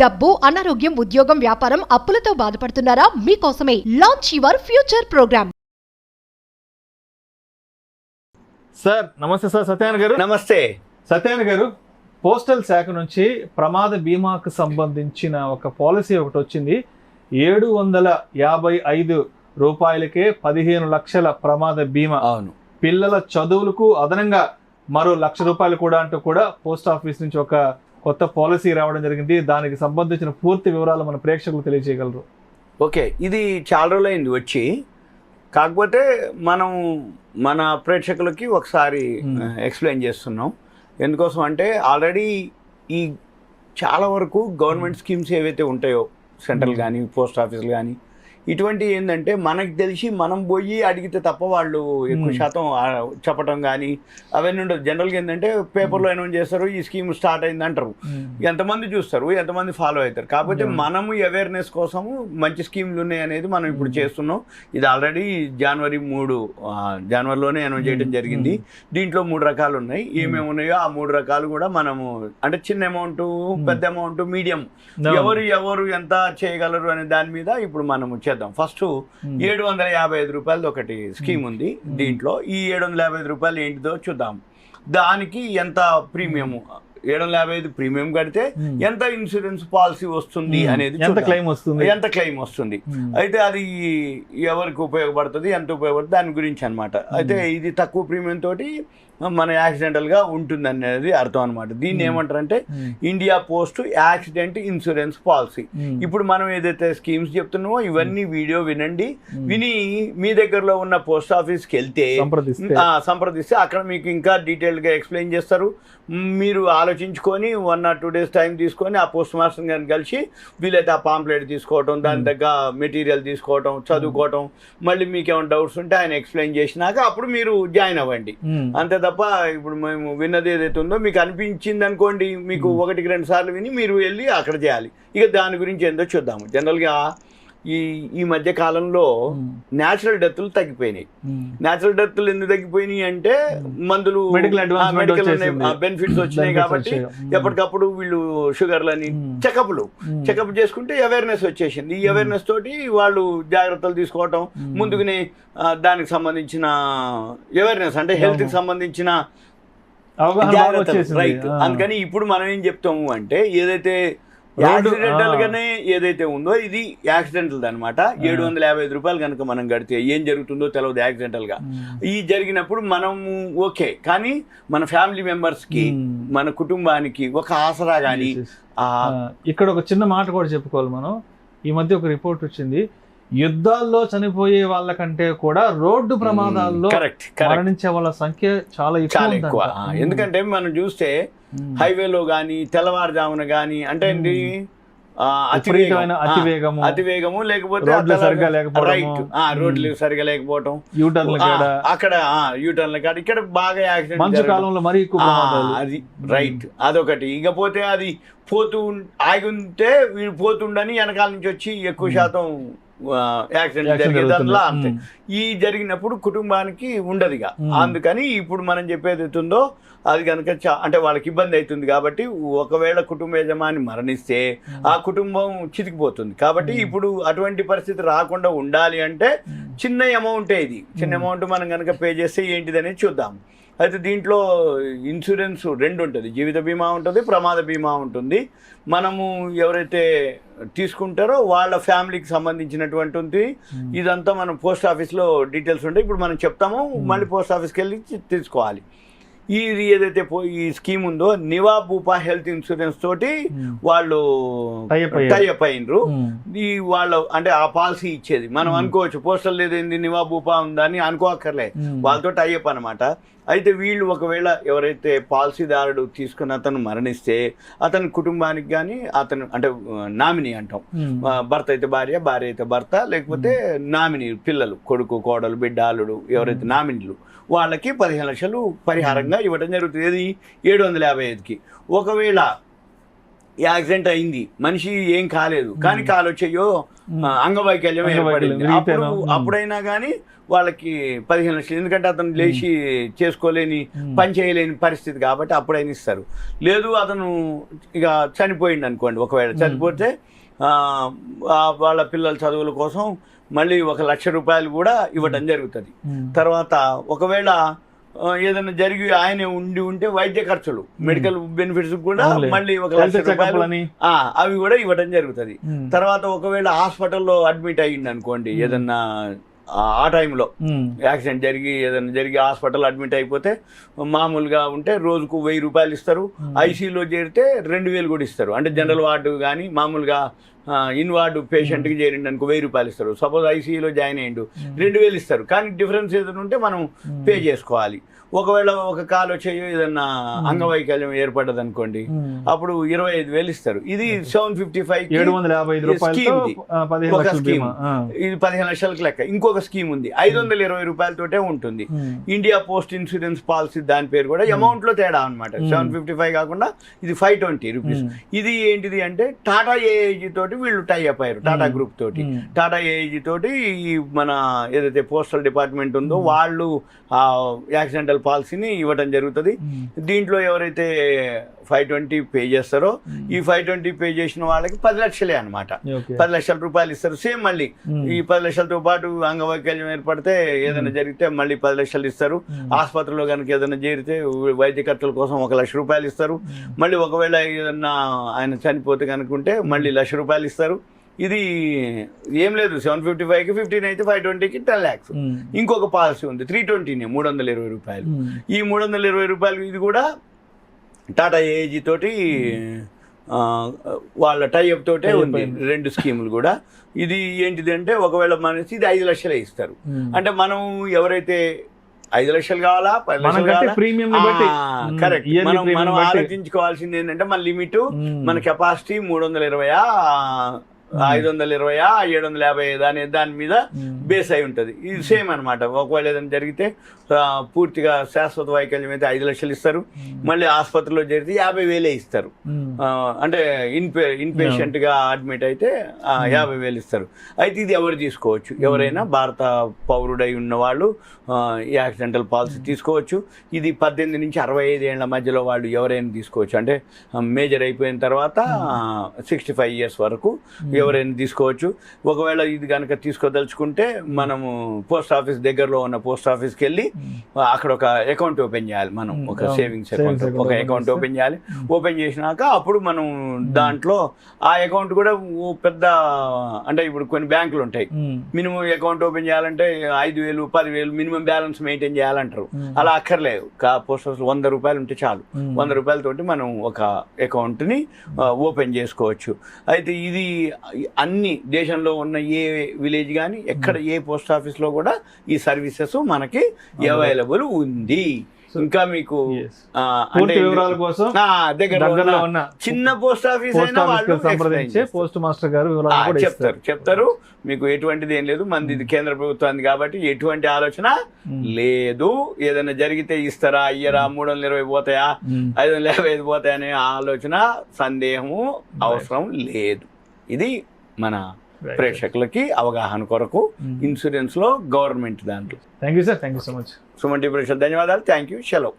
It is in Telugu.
డబ్బు, అనారోగ్యం, ఉద్యోగం, వ్యాపారం, అప్పులతో బాధపడుతున్నారా? మీకోసమే launch your future programme. Sir నమస్తే సార్. సత్యనారాయణ గారు నమస్తే. సత్యనారాయణ గారు, పోస్టల్ శాఖ నుంచి ప్రమాద బీమాకు సంబంధించిన ఒక పాలసీ ఒకటి వచ్చింది. 755 రూపాయలకే 15 లక్షల ప్రమాద బీమా. అవును, పిల్లల చదువులకు అదనంగా మరో ₹1,00,000 కూడా అంటూ కూడా పోస్ట్ ఆఫీస్ నుంచి ఒక కొత్త పాలసీ రావడం జరిగింది. దానికి సంబంధించిన పూర్తి వివరాలు మన ప్రేక్షకులు తెలియజేయగలరు? ఓకే. ఇది చాలా రోజులైంది వచ్చి, కాకపోతే మనం మన ప్రేక్షకులకి ఒకసారి ఎక్స్ప్లెయిన్ చేస్తున్నాం. ఎందుకోసం అంటే ఆల్రెడీ ఈ చాలా వరకు గవర్నమెంట్ స్కీమ్స్ ఏవైతే ఉంటాయో, సెంట్రల్ కానీ పోస్ట్ ఆఫీసులు కానీ, ఇటువంటి ఏంటంటే మనకు తెలిసి మనం పోయి అడిగితే తప్ప వాళ్ళు ఎక్కువ శాతం చెప్పడం కానీ అవన్నీ ఉండదు. జనరల్గా ఏంటంటే పేపర్లో అనౌన్స్ చేస్తారు, ఈ స్కీమ్ స్టార్ట్ అయింది అంటారు. ఎంతమంది చూస్తారు, ఎంతమంది ఫాలో అవుతారు. కాకపోతే మనము అవేర్నెస్ కోసము మంచి స్కీమ్లు ఉన్నాయి అనేది మనం ఇప్పుడు చేస్తున్నాం. ఇది ఆల్రెడీ జనవరిలోనే అనౌన్స్ చేయడం జరిగింది. దీంట్లో 3 రకాలు ఉన్నాయి. ఏమేమి ఉన్నాయో ఆ 3 రకాలు కూడా మనము, అంటే చిన్న అమౌంట్, పెద్ద అమౌంట్, మీడియం, ఎవరు ఎంత చేయగలరు అనే దాని మీద ఇప్పుడు మనము ఫస్ట్ 755 రూపాయలది ఒకటి స్కీమ్ ఉంది. దీంట్లో ఈ 755 రూపాయలు ఏంటిదో చూద్దాం. దానికి ఎంత ప్రీమియం, 755 ప్రీమియం కడితే ఎంత ఇన్సూరెన్స్ పాలసీ వస్తుంది అనేది, ఎంత క్లెయిమ్ వస్తుంది, అయితే అది ఎవరికి ఉపయోగపడుతుంది, ఎంత ఉపయోగపడుతుంది దాని గురించి అనమాట. అయితే ఇది తక్కువ ప్రీమియం తోటి మన యాక్సిడెంటల్గా ఉంటుంది అనేది అర్థం అనమాట. దీన్ని ఏమంటారంటే India post accident insurance policy. ఇప్పుడు మనం ఏదైతే స్కీమ్స్ చెప్తున్నామో ఇవన్నీ వీడియో వినండి. విని మీ దగ్గరలో ఉన్న పోస్ట్ ఆఫీస్కి వెళ్తే సంప్రదిస్తే అక్కడ మీకు ఇంకా డీటెయిల్గా ఎక్స్ప్లెయిన్ చేస్తారు. మీరు ఆలోచించుకొని 1 or 2 days టైం తీసుకొని ఆ పోస్ట్ మాస్టర్ గారిని కలిసి వీలైతే ఆ పాంప్లెట్ తీసుకోవటం, దాని దగ్గర మెటీరియల్ తీసుకోవటం, చదువుకోవటం, మళ్ళీ మీకు ఏమైనా డౌట్స్ ఉంటే ఆయన ఎక్స్ప్లెయిన్ చేసినాక అప్పుడు మీరు జాయిన్ అవ్వండి. అంతే తప్ప ఇప్పుడు మేము విన్నది ఏదైతే ఉందో మీకు అనిపించింది అనుకోండి, మీకు 1-2 సార్లు విని మీరు వెళ్ళి అక్కడ చేయాలి. ఇక దాని గురించి ఏందో చూద్దాము. జనరల్గా ఈ మధ్య కాలంలో న్యాచురల్ డెత్లు తగ్గిపోయినాయి. న్యాచురల్ డెత్లు ఎందుకు తగ్గిపోయినాయి అంటే మందులు, మెడికల్ బెనిఫిట్స్ వచ్చినాయి కాబట్టి ఎప్పటికప్పుడు వీళ్ళు షుగర్లని చెకప్ చేసుకుంటే అవేర్నెస్ వచ్చేసింది. ఈ అవేర్నెస్ తోటి వాళ్ళు జాగ్రత్తలు తీసుకోవటం, ముందుగానే దానికి సంబంధించిన అవేర్నెస్ అంటే హెల్త్కి సంబంధించిన జాగ్రత్తలు, రైట్. అందుకని ఇప్పుడు మనం ఏం చెప్తాము అంటే ఏదైతే యాక్సిడెంటల్ గానే ఏదైతే ఉందో ఇది యాక్సిడెంటల్ అనమాట. 755 రూపాయలు కనుక మనం కడితే ఏం జరుగుతుందో తెలియదు యాక్సిడెంటల్ గా. ఈ జరిగినప్పుడు మనము ఓకే, కానీ మన ఫ్యామిలీ మెంబర్స్ కి, మన కుటుంబానికి ఒక ఆసరా గాని. ఇక్కడ ఒక చిన్న మాట కూడా చెప్పుకోవాలి మనం. ఈ మధ్య ఒక రిపోర్ట్ వచ్చింది, యుద్ధాల్లో చనిపోయే వాళ్ళకంటే కూడా రోడ్డు ప్రమాదాల్లో మరణించే వాళ్ళ సంఖ్య చాలా ఎక్కువ. ఎందుకంటే మనం చూస్తే హైవేలో గానీ తెల్లవారుజామున గానీ అంటే అతివేగము, లేకపోతే రోడ్లు సరిగా లేకపోవటం, అక్కడ యూటర్న్ల కాడ ఇక్కడ బాగా యాక్సిడెంట్, అది రైట్. అదొకటి. ఇకపోతే అది ఆగి ఉంటే వీడు పోతుండని వెనకాల నుంచి వచ్చి ఎక్కువ శాతం యాక్సిడెంట్ జరిగేదానిలా అంతే. ఈ జరిగినప్పుడు కుటుంబానికి ఉండదుగా. అందుకని ఇప్పుడు మనం చెప్పేది అవుతుందో అది కనుక అంటే వాళ్ళకి ఇబ్బంది అవుతుంది. కాబట్టి ఒకవేళ కుటుంబ యజమాని మరణిస్తే ఆ కుటుంబం చితికిపోతుంది. కాబట్టి ఇప్పుడు అటువంటి పరిస్థితి రాకుండా ఉండాలి అంటే చిన్న అమౌంటే ఇది. చిన్న అమౌంట్ మనం కనుక పే చేస్తే ఏంటిదనేది చూద్దాం. అయితే దీంట్లో ఇన్సూరెన్స్ 2 ఉంటుంది. జీవిత బీమా ఉంటుంది, ప్రమాద బీమా ఉంటుంది. మనము ఎవరైతే తీసుకుంటారో వాళ్ళ ఫ్యామిలీకి సంబంధించినటువంటి ఉంది. ఇదంతా మనం పోస్ట్ ఆఫీస్లో డీటెయిల్స్ ఉంటాయి. ఇప్పుడు మనం చెప్తాము, మళ్ళీ పోస్ట్ ఆఫీస్కి వెళ్ళి తీసుకోవాలి. ఇది ఏదైతే ఈ స్కీమ్ ఉందో నివా భూపా హెల్త్ ఇన్సూరెన్స్ తోటి వాళ్ళు టైఅప్ అయినరు. ఈ వాళ్ళు అంటే ఆ పాలసీ ఇచ్చేది మనం అనుకోవచ్చు, పోస్టల్ లేదేంది నివా భూపా ఉందని అనుకోక్కర్లే, వాళ్ళతో టైఅప్ అనమాట. అయితే వీళ్ళు ఒకవేళ ఎవరైతే పాలసీదారుడు తీసుకుని అతను మరణిస్తే అతని కుటుంబానికి కానీ, అతను అంటే నామినీ అంటాం, భర్త అయితే భార్య, భార్య అయితే భర్త, లేకపోతే నామినీ పిల్లలు, కొడుకు, కోడలు, బిడ్డ, అల్లుడు, ఎవరైతే నామినీలు, వాళ్ళకి 15 లక్షలు పరిహారంగా ఇవ్వడం జరుగుతుంది. ఏది 755కి. ఒకవేళ యాక్సిడెంట్ అయింది, మనిషి ఏం కాలేదు, కానీ కాలు వచ్చేయో అంగవైకల్యం ఏర్పడింది, అప్పుడైనా కానీ వాళ్ళకి 15 లక్షలు, ఎందుకంటే అతను లేచి చేసుకోలేని పని చేయలేని పరిస్థితి కాబట్టి అప్పుడైనా ఇస్తారు. లేదు అతను ఇక చనిపోయింది అనుకోండి, ఒకవేళ చనిపోతే వాళ్ళ పిల్లల చదువుల కోసం మళ్ళీ 1 లక్ష రూపాయలు కూడా ఇవ్వడం జరుగుతుంది. తర్వాత ఒకవేళ ఏదైనా జరిగి ఆయన ఉంటే వైద్య ఖర్చులు, మెడికల్ బెనిఫిట్స్ కూడా మళ్ళీ 1 లక్ష రూపాయలు అవి కూడా ఇవ్వడం జరుగుతుంది. తర్వాత ఒకవేళ హాస్పిటల్లో అడ్మిట్ అయ్యింది అనుకోండి, ఏదన్నా ఆ టైంలో యాక్సిడెంట్ జరిగి హాస్పిటల్ అడ్మిట్ అయిపోతే, మామూలుగా ఉంటే రోజుకు 1000 రూపాయలు ఇస్తారు, ఐసీయూలో చేరితే 2000 కూడా ఇస్తారు. అంటే జనరల్ వార్డు కానీ మామూలుగా ఇన్ వార్డు పేషెంట్కి చేరిండి అనుకో 1000 రూపాయలు ఇస్తారు. సపోజ్ ఐసీయూలో జాయిన్ అయ్యిండు 2000 ఇస్తారు, కానీ డిఫరెన్స్ ఏదైనా ఉంటే మనం పే చేసుకోవాలి. ఒకవేళ ఒక కాలు వచ్చేయో ఏదన్నా అంగవైకల్యం ఏర్పడ్డది అనుకోండి, అప్పుడు 25,000 ఇస్తారు. ఇది 755 ఒక స్కీమ్, ఇది 15 లక్షలకు లెక్క. ఇంకొక స్కీమ్ ఉంది 520 రూపాయలతోటే ఉంటుంది, ఇండియా పోస్ట్ ఇన్సూరెన్స్ పాలసీ, దాని పేరు కూడా అమౌంట్ లో తేడా అనమాట. 755 కాకుండా ఇది 520 రూపీస్. ఇది ఏంటిది అంటే టాటా ఏఐజీ తోటి వీళ్ళు టై అప్ అయ్యారు, టాటా గ్రూప్ తోటి. టాటా ఏఐజీ తోటి మన ఏదైతే పోస్టల్ డిపార్ట్మెంట్ ఉందో వాళ్ళు యాక్సిడెంటల్ పాలసీని ఇవ్వడం జరుగుతుంది. దీంట్లో ఎవరైతే 520 పే చేస్తారో, ఈ 520 పే చేసిన వాళ్ళకి 10 లక్షలే అనమాట. 10 లక్షల రూపాయలు ఇస్తారు. సేమ్ మళ్ళీ ఈ 10 లక్షలతో పాటు అంగవైకల్యం ఏర్పడితే ఏదైనా జరిగితే మళ్ళీ 10 లక్షలు ఇస్తారు. ఆసుపత్రిలో కనుక ఏదైనా చేరితే వైద్య ఖర్చుల కోసం 1 లక్ష రూపాయలు ఇస్తారు. మళ్ళీ ఒకవేళ ఏదన్నా ఆయన చనిపోతే కనుకుంటే మళ్ళీ 1 లక్ష రూపాయలు ఇస్తారు. ఇది ఏం లేదు, 755కి 15 అయితే 520కి 10 lakhs. ఇంకొక పాలసీ ఉంది 320నే 320 రూపాయలు. ఈ 320 రూపాయలు ఇది కూడా టాటా ఏఐజీ తోటి వాళ్ళ టైఅప్ తోటే ఉంది, 2 స్కీములు కూడా. ఇది ఏంటిది అంటే ఒకవేళ మనసి ఇది 5 లక్షలే ఇస్తారు. అంటే మనం ఎవరైతే 5 లక్షలు కావాలా 10 లక్షలు కావాలా, కరెక్ట్. మనం ఆలోచించుకోవాల్సింది ఏంటంటే మన లిమిట్, మన కెపాసిటీ 320 520 750 దాని మీద బేస్ అయి ఉంటుంది. ఇది సేమ్ అనమాట. ఒకవేళ ఏదైనా జరిగితే పూర్తిగా శాశ్వత వైకల్యం అయితే 5 లక్షలు ఇస్తారు. మళ్ళీ ఆసుపత్రిలో జరిగితే 50,000 ఇస్తారు. అంటే ఇన్ పేషెంట్ గా అడ్మిట్ అయితే 50,000 ఇస్తారు. అయితే ఇది ఎవరు తీసుకోవచ్చు, ఎవరైనా భారత పౌరుడై ఉన్న వాళ్ళు యాక్సిడెంటల్ పాలసీ తీసుకోవచ్చు. ఇది 18 నుంచి 65 ఏళ్ల మధ్యలో వాళ్ళు ఎవరైనా తీసుకోవచ్చు. అంటే మేజర్ అయిపోయిన తర్వాత 65 years వరకు ఎవరైనా తీసుకోవచ్చు. ఒకవేళ ఇది కనుక తీసుకోదలుచుకుంటే మనము పోస్ట్ ఆఫీస్, దగ్గరలో ఉన్న పోస్ట్ ఆఫీస్కి వెళ్ళి అక్కడ ఒక అకౌంట్ ఓపెన్ చేయాలి. మనం ఒక సేవింగ్స్ అకౌంట్, ఒక అకౌంట్ ఓపెన్ చేయాలి. ఓపెన్ చేసినాక అప్పుడు మనం దాంట్లో ఆ అకౌంట్ కూడా పెద్ద, అంటే ఇప్పుడు కొన్ని బ్యాంకులు ఉంటాయి, మినిమం అకౌంట్ ఓపెన్ చేయాలంటే 5,000 10,000 మినిమం బ్యాలెన్స్ మెయింటైన్ చేయాలంటారు. అలా అక్కర్లేదు. పోస్ట్ ఆఫీస్ 100 రూపాయలు ఉంటే చాలు. 100 రూపాయలతోటి మనం ఒక అకౌంట్ని ఓపెన్ చేసుకోవచ్చు. అయితే ఇది అన్ని దేశంలో ఉన్న ఏ విలేజ్ కానీ ఎక్కడ ఏ పోస్ట్ ఆఫీస్లో కూడా ఈ సర్వీసెస్ మనకి అవైలబుల్ ఉంది. ఇంకా మీకు వివరాల కోసం దగ్గరలో ఉన్న చిన్న పోస్ట్ ఆఫీస్ అయినా సంప్రదించే పోస్ట్ మాస్టర్ గారు చెప్తారు. మీకు ఎటువంటిది ఏం లేదు, మనది ఇది కేంద్ర ప్రభుత్వానికి కాబట్టి ఎటువంటి ఆలోచన లేదు. ఏదైనా జరిగితే ఇస్తారా ఇయ్యరా, 320 పోతాయా 555 పోతాయా అనే ఆలోచన, సందేహము అవసరం లేదు. ఇది మన ప్రేక్షకులకి అవగాహన కొరకు ఇన్సూరెన్స్ లో గవర్నమెంట్ దాంట్లో. Thank you sir, thank you so much. Suman TV ప్రేక్షకులకు ధన్యవాదాలు. Thank you. సెలవు.